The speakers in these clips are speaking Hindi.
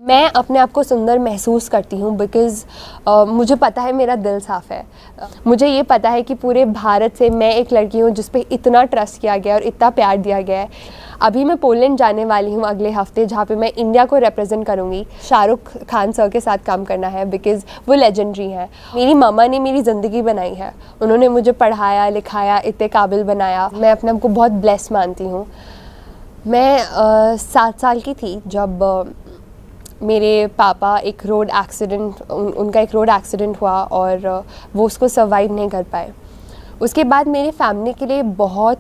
मैं अपने आप को सुंदर महसूस करती हूँ बिकॉज़ मुझे पता है मेरा दिल साफ़ है। मुझे ये पता है कि पूरे भारत से मैं एक लड़की हूँ जिस पे इतना ट्रस्ट किया गया और इतना प्यार दिया गया है। अभी मैं पोलैंड जाने वाली हूँ अगले हफ्ते, जहाँ पे मैं इंडिया को रिप्रेजेंट करूँगी। शाहरुख खान सर के साथ काम करना है बिकॉज़ वो लेजेंडरी हैं। मेरी मम्मा ने मेरी ज़िंदगी बनाई है, उन्होंने मुझे पढ़ाया लिखाया, इतने काबिल बनाया। मैं अपने आप को बहुत ब्लेस मानती हूँ। मैं 7 साल की थी जब मेरे पापा एक रोड एक्सीडेंट उनका एक रोड एक्सीडेंट हुआ और वो उसको सर्वाइव नहीं कर पाए। उसके बाद मेरी फैमिली के लिए बहुत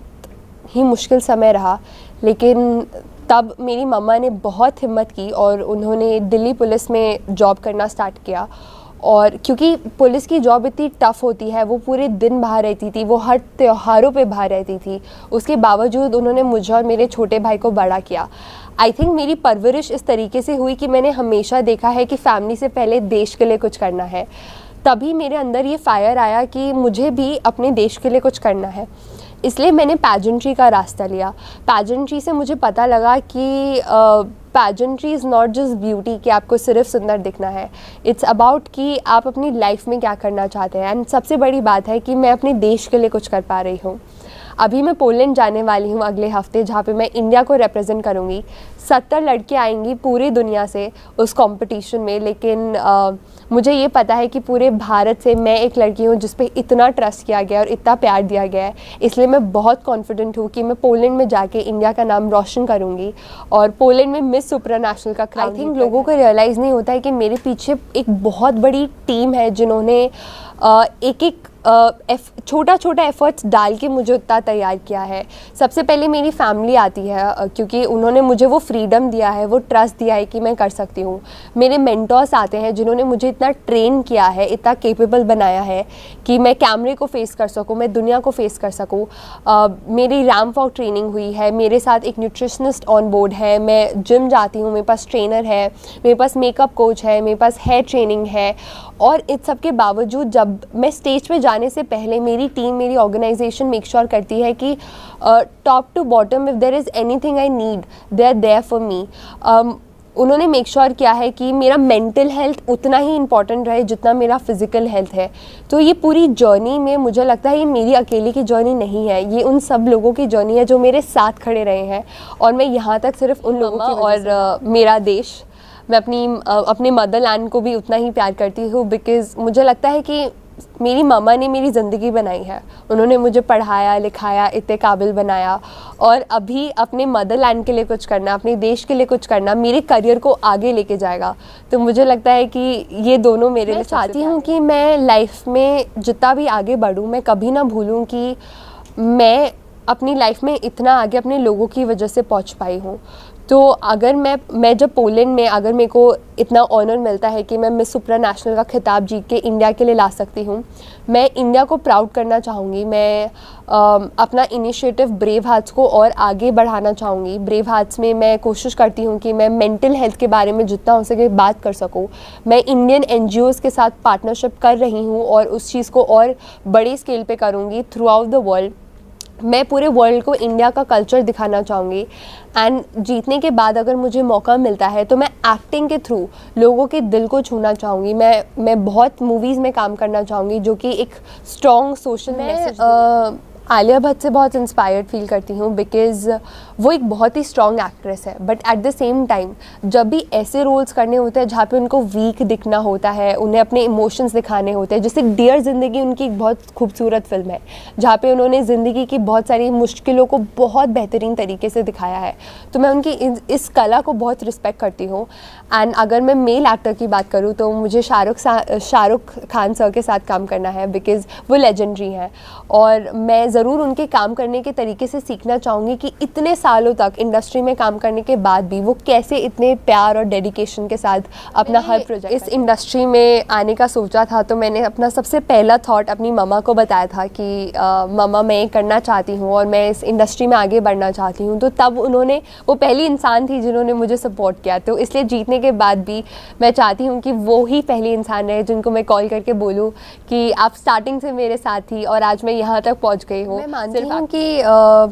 ही मुश्किल समय रहा, लेकिन तब मेरी मम्मा ने बहुत हिम्मत की और उन्होंने दिल्ली पुलिस में जॉब करना स्टार्ट किया। और क्योंकि पुलिस की जॉब इतनी टफ़ होती है, वो पूरे दिन बाहर रहती थी, वो हर त्योहारों पे बाहर रहती थी, उसके बावजूद उन्होंने मुझे और मेरे छोटे भाई को बड़ा किया। आई थिंक मेरी परवरिश इस तरीके से हुई कि मैंने हमेशा देखा है कि फैमिली से पहले देश के लिए कुछ करना है। तभी मेरे अंदर ये फायर आया कि मुझे भी अपने देश के लिए कुछ करना है, इसलिए मैंने पैजेंट्री का रास्ता लिया। पैजेंट्री से मुझे पता लगा कि पैजेंट्री इज़ नॉट जस्ट ब्यूटी, कि आपको सिर्फ सुंदर दिखना है। इट्स अबाउट कि आप अपनी लाइफ में क्या करना चाहते हैं। एंड सबसे बड़ी बात है कि मैं अपने देश के लिए कुछ कर पा रही हूँ। अभी मैं पोलैंड जाने वाली हूँ अगले हफ्ते, जहाँ पे मैं इंडिया को रिप्रेजेंट करूँगी। 70 लड़के आएंगी पूरी दुनिया से उस कंपटीशन में, लेकिन मुझे ये पता है कि पूरे भारत से मैं एक लड़की हूँ जिस पे इतना ट्रस्ट किया गया और इतना प्यार दिया गया है। इसलिए मैं बहुत कॉन्फिडेंट हूँ कि मैं पोलैंड में जाके इंडिया का नाम रोशन करूँगी और पोलैंड में मिस सुप्रानेशनल का क्राउन। आई थिंक लोगों को रियलाइज़ नहीं होता है कि मेरे पीछे एक बहुत बड़ी टीम है जिन्होंने एक एक छोटा छोटा एफर्ट्स डाल के मुझे उतना तैयार किया है। सबसे पहले मेरी फैमिली आती है, क्योंकि उन्होंने मुझे वो फ्रीडम दिया है, वो ट्रस्ट दिया है कि मैं कर सकती हूँ। मेरे मेंटर्स आते हैं जिन्होंने मुझे इतना ट्रेन किया है, इतना कैपेबल बनाया है कि मैं कैमरे को फेस कर सकूँ, मैं दुनिया को फेस कर सकूँ। मेरी रैम्प वॉक ट्रेनिंग हुई है, मेरे साथ एक न्यूट्रिशनिस्ट ऑन बोर्ड है, मैं जिम जाती हूँ, मेरे पास ट्रेनर है, मेरे पास मेकअप कोच है, मेरे पास हेयर ट्रेनिंग है। और इस सब के बावजूद जब मैं स्टेज पे जाने से पहले मेरी टीम, मेरी ऑर्गेनाइजेशन मेक श्योर करती है कि top to bottom if there is anything I need they are there for me. उन्होंने मेक श्योर किया है कि मेरा मेंटल हेल्थ उतना ही इम्पॉर्टेंट रहे जितना मेरा फिज़िकल हेल्थ है। तो ये पूरी जर्नी में मुझे लगता है ये मेरी अकेले की जर्नी नहीं है, ये उन सब लोगों की जर्नी है जो मेरे साथ खड़े रहे हैं। और मैं यहाँ तक सिर्फ उन लोगों की वजह से और मेरा देश, मैं अपने मदरलैंड को भी उतना ही प्यार करती हूँ बिकॉज़ मुझे लगता है कि मेरी मम्मा ने मेरी ज़िंदगी बनाई है, उन्होंने मुझे पढ़ाया लिखाया, इतने काबिल बनाया। और अभी अपने मदरलैंड के लिए कुछ करना, अपने देश के लिए कुछ करना मेरे करियर को आगे लेके जाएगा। तो मुझे लगता है कि ये दोनों मेरे लिए चाहती हूँ कि मैं लाइफ में जितना भी आगे बढ़ूँ, मैं कभी ना भूलूँ कि मैं अपनी लाइफ में इतना आगे अपने लोगों की वजह से पहुँच पाई हूँ। तो अगर मैं जब पोलैंड में अगर मेरे को इतना ऑनर मिलता है कि मैं मिस सुप्रानेशनल का खिताब जीत के इंडिया के लिए ला सकती हूँ, मैं इंडिया को प्राउड करना चाहूँगी। मैं अपना इनिशिएटिव ब्रेव हार्ट्स को और आगे बढ़ाना चाहूँगी। ब्रेव हार्ट्स में मैं कोशिश करती हूँ कि मैं मेंटल हेल्थ के बारे में जितना हो सके बात कर सकूँ। मैं इंडियन NGOs के साथ पार्टनरशिप कर रही हूँ और उस चीज़ को और बड़े स्केल पे करूँगी थ्रू आउट द वर्ल्ड। मैं पूरे वर्ल्ड को इंडिया का कल्चर दिखाना चाहूँगी। एंड जीतने के बाद अगर मुझे मौका मिलता है तो मैं एक्टिंग के थ्रू लोगों के दिल को छूना चाहूँगी। मैं बहुत मूवीज़ में काम करना चाहूँगी जो कि एक strong social message. Alia Bhatt से बहुत इंस्पायर्ड फील करती हूँ बिकॉज़ वो एक बहुत ही स्ट्रॉन्ग एक्ट्रेस है, but at the same time जब भी ऐसे रोल्स करने होते हैं जहाँ पे उनको वीक दिखना होता है, उन्हें अपने इमोशंस दिखाने होते हैं, जैसे डियर ज़िंदगी उनकी एक बहुत खूबसूरत फिल्म है जहाँ पे उन्होंने ज़िंदगी की बहुत सारी मुश्किलों को बहुत बेहतरीन तरीके से दिखाया है। तो मैं उनकी इस कला को बहुत रिस्पेक्ट करती हूँ। एंड अगर मैं मेल एक्टर की बात करूँ तो मुझे शाहरुख खान सर के साथ काम करना है बिकॉज़ वो लेजेंडरी हैं और मैं ज़रूर उनके काम करने के तरीके से सीखना चाहूँगी कि इतने सालों तक इंडस्ट्री में काम करने के बाद भी वो कैसे इतने प्यार और डेडिकेशन के साथ अपना हर प्रोजेक्ट। इस इंडस्ट्री में आने का सोचा था तो मैंने अपना सबसे पहला थॉट अपनी मम्मा को बताया था कि मम्मा मैं ये करना चाहती हूँ और मैं इस इंडस्ट्री में आगे बढ़ना चाहती हूँ। तो तब वो पहली इंसान थी जिन्होंने मुझे सपोर्ट किया। तो इसलिए जीतने के बाद भी मैं चाहती हूँ कि वो ही पहली इंसान रहे जिनको मैं कॉल करके बोलूँ कि आप स्टार्टिंग से मेरे साथ थी और आज मैं यहाँ तक पहुँच गई हूँ। मैं मानती हूँ कि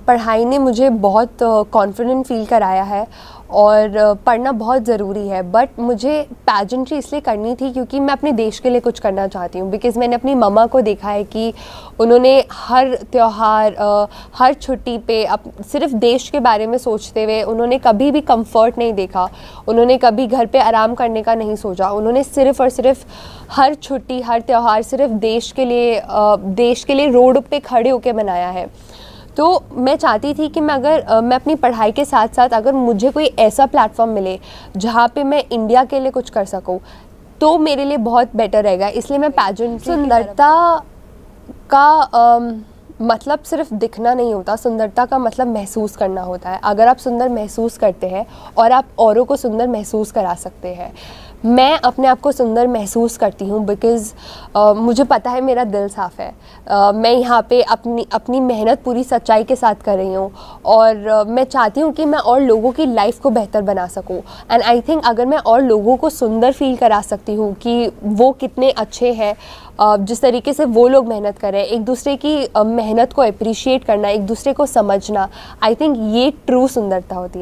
पढ़ाई ने मुझे बहुत कॉन्फिडेंट फील कराया है और पढ़ना बहुत ज़रूरी है, बट मुझे पैजेंट्री इसलिए करनी थी क्योंकि मैं अपने देश के लिए कुछ करना चाहती हूँ। बिकॉज़ मैंने अपनी मम्मा को देखा है कि उन्होंने हर त्यौहार, हर छुट्टी पे सिर्फ देश के बारे में सोचते हुए उन्होंने कभी भी कंफर्ट नहीं देखा, उन्होंने कभी घर पे आराम करने का नहीं सोचा। उन्होंने सिर्फ़ और सिर्फ हर छुट्टी, हर त्यौहार सिर्फ देश के लिए रोड पे खड़े होकर मनाया है। तो मैं चाहती थी कि मैं अपनी पढ़ाई के साथ साथ अगर मुझे कोई ऐसा प्लेटफॉर्म मिले जहाँ पे मैं इंडिया के लिए कुछ कर सकूँ तो मेरे लिए बहुत बेटर रहेगा। इसलिए मैं पैजेंट, सुंदरता का मतलब सिर्फ दिखना नहीं होता, सुंदरता का मतलब महसूस करना होता है। अगर आप सुंदर महसूस करते हैं और आप औरों को सुंदर महसूस करा सकते हैं। मैं अपने आप को सुंदर महसूस करती हूँ बिकॉज़ मुझे पता है मेरा दिल साफ़ है। मैं यहाँ पे अपनी मेहनत पूरी सच्चाई के साथ कर रही हूँ और मैं चाहती हूँ कि मैं और लोगों की लाइफ को बेहतर बना सकूँ। एंड आई थिंक अगर मैं और लोगों को सुंदर फील करा सकती हूँ कि वो कितने अच्छे हैं, जिस तरीके से वो लोग मेहनत कर रहे हैं, एक दूसरे की मेहनत को अप्रिशिएट करना, एक दूसरे को समझना, आई थिंक ये ट्रू सुंदरता होती है।